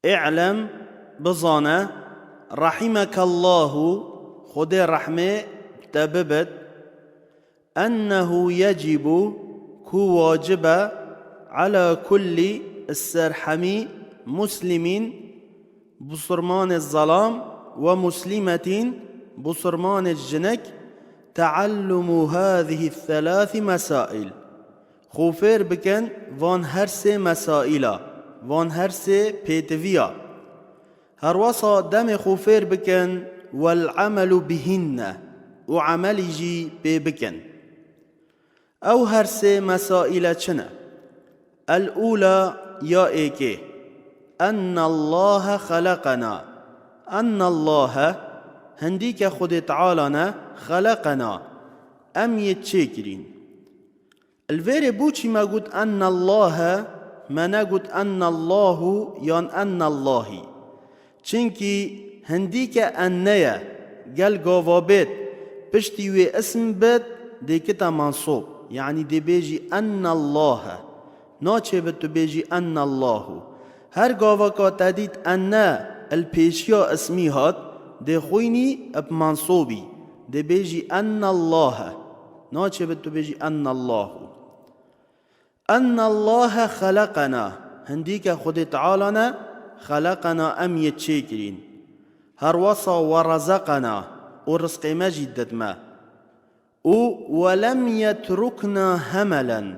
اعلم بزانه رحمك الله خد رحمه تببت أنه يجب كو واجب على كل السرحمي مسلم بصرمان الظلام ومسلمة بصرمان الجنك تعلم هذه الثلاث مسائل خوفير بكن وان هرسي مسائل وان هرسي بيتفيا هروصا دم خوفير بكن والعمل بهن وعمل جي ببكن او هرسي مسائل چنه الأولى يا ايكي أن الله خلقنا أن الله هنديك خد تعالنا خلقنا أم يتشكرين الفيري بوشي ما قلت أن الله ما نقول أن الله يان أن الله چنكي هنديك أنيا قال قوابت بشتي اسم بد دي كتا منصوب يعني دي بيجي أن الله ناچه بتو بيجي أن الله هر قاوكا تديد أن البيشيا اسمي هات دي خويني بمنصوبي دي بيجي أن الله ناچه بتو بيجي أن الله أن الله خلقنا هنديك خد تعالنا خلقنا أم يتشكرين هر وصا ورزقنا ورزق مجدد ما ولم يتركنا هملا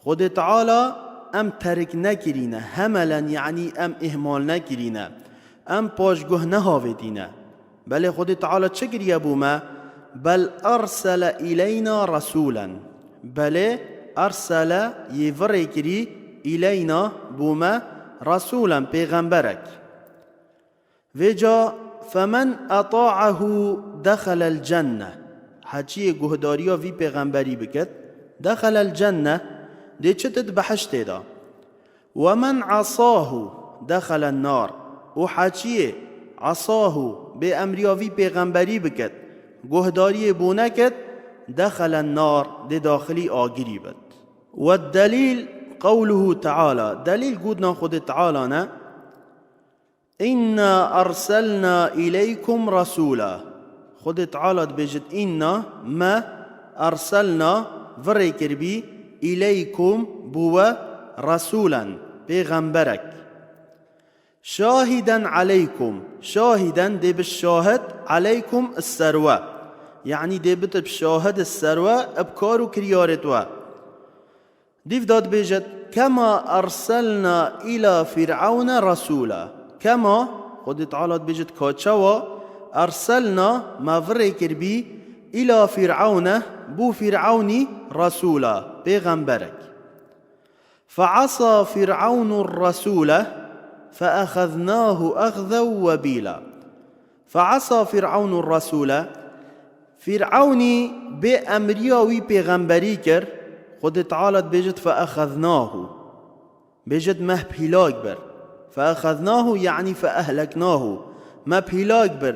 خد تعالى ام ترك نكرينا هملا يعني ام اهمال نكرينا ام پاشگه نهاودينا بل خد تعالى چكر يبوما بل ارسل الينا رسولا بل ارسل يفركري الينا بوما رسولا پیغمبرك وجا فمن اطاعه دخل الجنة حجي گهداريا في پیغمبري بكت دخل الجنة دي چتت بحشت دا ومن عصاه دخل النار وحاچيه عصاه بأمريا في پیغمبري بكت گهداري بونكت دخل النار دي داخلي آگري بد والدليل قوله تعالى دليل قدنا خد تعالى إنا أرسلنا إليكم رسولا خد تعالى بجد إنا ما أرسلنا فريكر بي إليكم بوا رسولا بيغمبرك شاهدا عليكم شاهدا دي بالشاهد عليكم السروة يعني دي بشاهد السروة ابكارو كريارتوا ديف داد بيجد كما أرسلنا إلى فرعون رسولا كما خد تعالى بيجد كاتشوا أرسلنا ما فريكر بي إلى فرعون بو فرعوني رسولا بيغمبرك فعصى فرعون الرسول فأخذناه أخذا وبيلا فعصى فرعون الرسول فرعوني بأمرياوي بيغمبري كر خد تعالى بيجد فأخذناه بيجد مه بهلاك بر فأخذناه يعني فأهلكناه ما بهلاك بر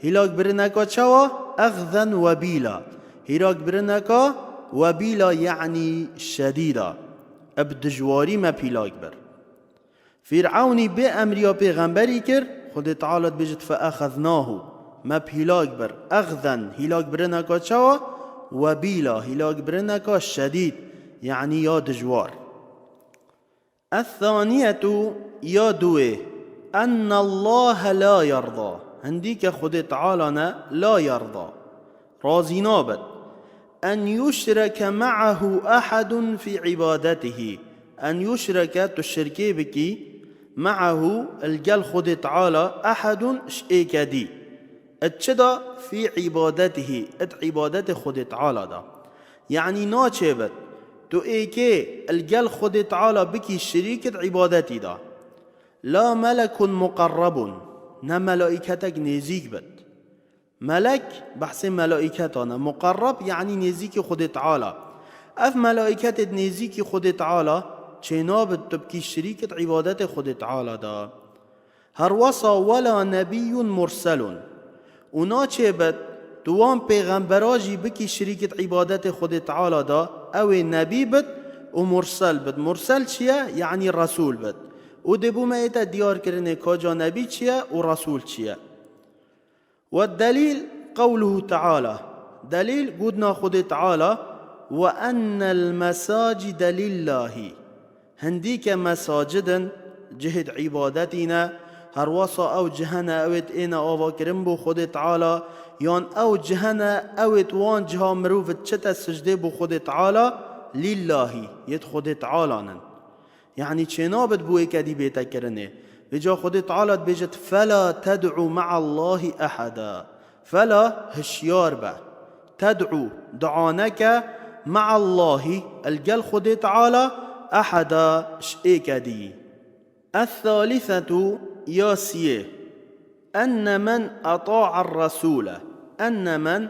هلاك برنكا چوا أخذا وبيلا هلاك برنكا وبيلا يعني شديدة ابدجواري ما بهلاك بر فرعوني بأمريا بيغمبري كر خد تعالى بيجد فأخذناه ما بهلاك بر أخذا هلاك برنكا چوا وبيلا هلاك برنكا شديد يعني يا دجوار الثانية يا دوي أن الله لا يرضى هنديك خد تعالى لا يرضى راضي نابد أن يشرك معه أحد في عبادته أن يشرك تشركي بكي معه الجل خد تعالى أحد شئكدي اتشدا في عبادته عبادته خد تعالى دا يعني ناچبت تو ايكي الجل خد تعالى بكي شريكة عبادتي دا لا ملك مقرب نه ملائكتك نزيك بد ملك بحث ملائكتنا مقرب يعني نزيك خد تعالى اف ملائكت نزيك خد تعالى چناب تبكي شريكة عبادت خد تعالى دا هر وصا ولا نبي مرسل اونا چه بد دوام پیغمبراجی بکی شريكة عبادت خد تعالى دا او نبي بد و مرسل بد مرسل چیه؟ يعني رسول بد و دبو ما ایتا دیار کرنه کجا نبی چیه و رسول چیه. والدليل قوله تعالى دليل قدنا خد تعالى وأن المساجد لله هنديك مساجدا جهد عبادتنا هروصا أو جهنا أوت إنا آوا كرم خد تعالى يان أو جهنا أوت وان جها مروفت شتا السجده بو خد تعالى لله يد خد تعالى يعني چنابت بوئي كدي بيتا كرنه بجا خد تعالى بيجت فلا تدعو مع الله أحدا فلا هشيار با تدعو دعانك مع الله الجل خد تعالى أحدا شئك دي. الثالثة ياسيه أن من أطاع الرسول أن من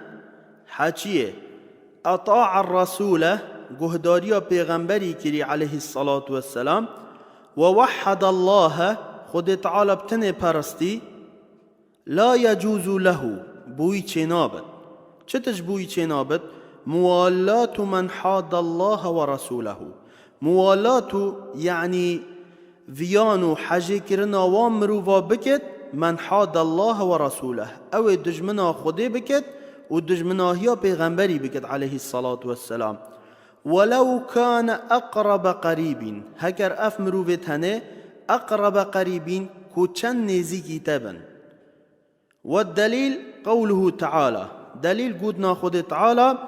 حكيه أطاع الرسول جهداريا پیغمبری کری عليه الصلاة والسلام ووحد الله خد تعالى بتنه پرستی لا يجوز له بوی چنابت چتش بوی چنابت موالات من حاد الله ورسوله موالات يعني فيانو حاجه کرنا وام مروفا بكت من حاد الله ورسوله او دجمنا خده بكت و دجمنا هيا پیغمبری بكت عليه الصلاة والسلام ولو كان أقرب قريب هكر أف مروفتهنه أقرب قريب كوچن نزيكي تبن. والدليل قوله تعالى دليل قدنا خد تعالى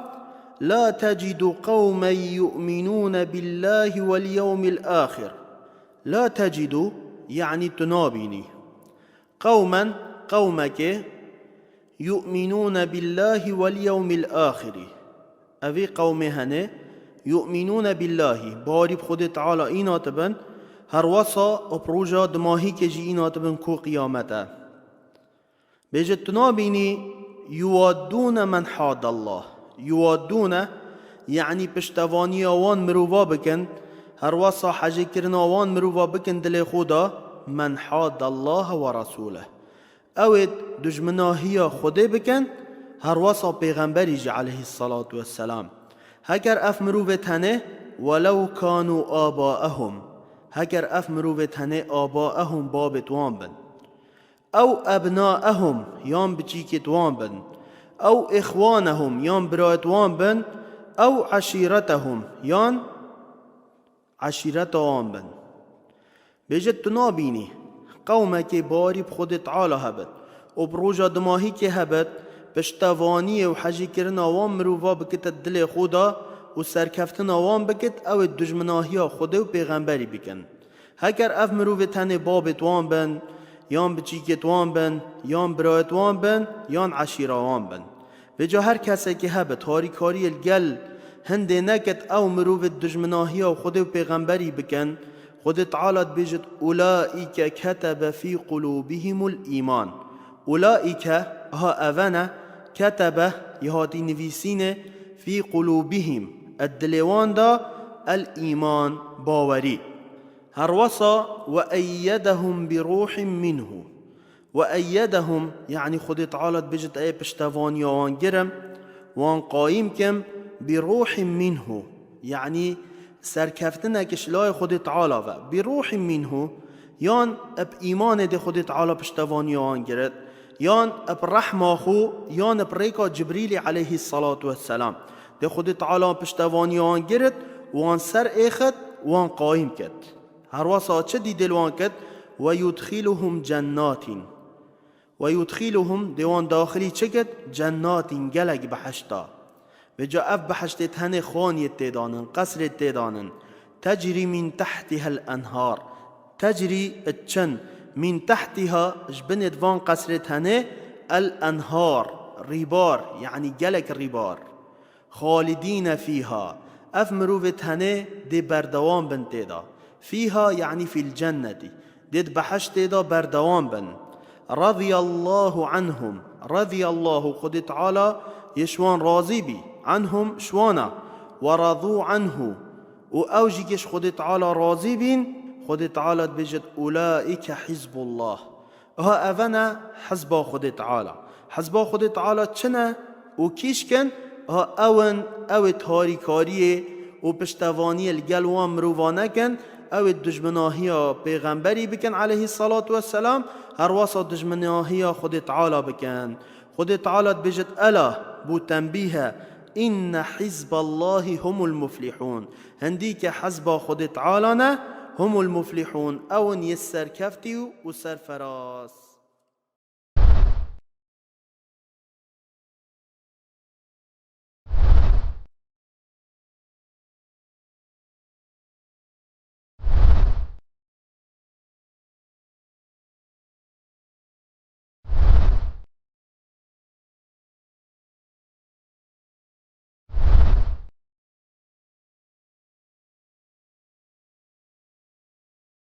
لا تجد قوما يؤمنون بالله واليوم الآخر لا تجد يعني تنابيني قوما قومك يؤمنون بالله واليوم الآخر أبي قومهن يؤمنون بالله بارب خد تعالى إينا تبن هر وصا أبروجا دماهي كجي إينا تبن كو قيامته بيجت تنابيني يوادون من حاد الله يوادون يعني پشتوانی آوان مروفا بکن هر وصا حاجه کرن آوان مروفا بکن دل خدا من حاد الله ورسوله اوید دجمناهی خوده بکن هر وصا پیغمبری جی علیه الصلاة والسلام هکر اف مروفتنه ولو كانوا آباءهم هکر اف مروفتنه آباءهم بابت وان بن او ابناءهم یان بچیکت وان بن او اخوانهم یان برایت وان بن او عشيرتهم یان عشيرت وان بن بيجت تنابيني قومك باري بخود تعالى هبت و بروجا دماهي كي هبت پشتوانی و حجی کرن آوان مروفا بکت دل خدا و سرکفتن آوان بکت او دجمناهی خدا و پیغمبری بکن هکر اف مروف تنه بابت وان بن یان بچیکت وان بن یان برایت وان بن یان عشیره وان بن بجا هر کسی که هبت هاری کاری الگل هنده نکت او مروف دجمناهی خدا و پیغمبری بکن خود تعالى بيجت أولئك كتب في قلوبهم الإيمان أولئك ها أفنا كتب يهاتي نفيسين في قلوبهم الدلوان دا الإيمان باوري هروصا وأيدهم بروح منه وأيدهم يعني خد تعالى بيجت أي بشتفان يوان جرم وان قايم كم بروح منه يعني سرکفتنه کشلای خود تعالی و بروح منه یان اب ایمان ده خود تعالی پشتوانی آن گرد یان اب رحمه خو یان اب ریکا جبریل علیه الصلاة والسلام ده خود تعالی پشتوانی آن گرد وان سر ایخد وان قایم کد هر واسا چه دی دلوان کد و یدخلهم جنات و یدخلهم دیوان داخلی چه کد جنات گلگ بحشتا بجا اف بحشت تهنه خانية تيدانن قصر تيدانن تجري من تحتها الأنهار تجري اتشن من تحتها جبنت فان قصر تهنه الأنهار ريبار يعني جلك ريبار خالدين فيها اف مروف تهنه دي بردوان بن تيدا فيها يعني في الجنة دي بحشت تيدا بردوان بن رضي الله عنهم رضي الله قد تعالى يشوان راضي بي عنهم شوانا ورضوا عنه وأوجيكش خد تعالى راضي بين خد تعالى بجد أولئك حزب الله ها أفنا حزب خد تعالى حزب خد تعالى چنا وكيش كن ها أون أو تاري كاريه وبشتواني الجلوان مروفانا كن او دجمناهی پیغمبری بکن علیه الصلاة والسلام، هر واسه دجمناهی خود تعالی بکن. خود تعالی بجد الا بو تنبیه ان حزب الله هم المفلحون، هندی که حزب خود تعالی نه هم المفلحون، اون یسر کفتی و سرفراز.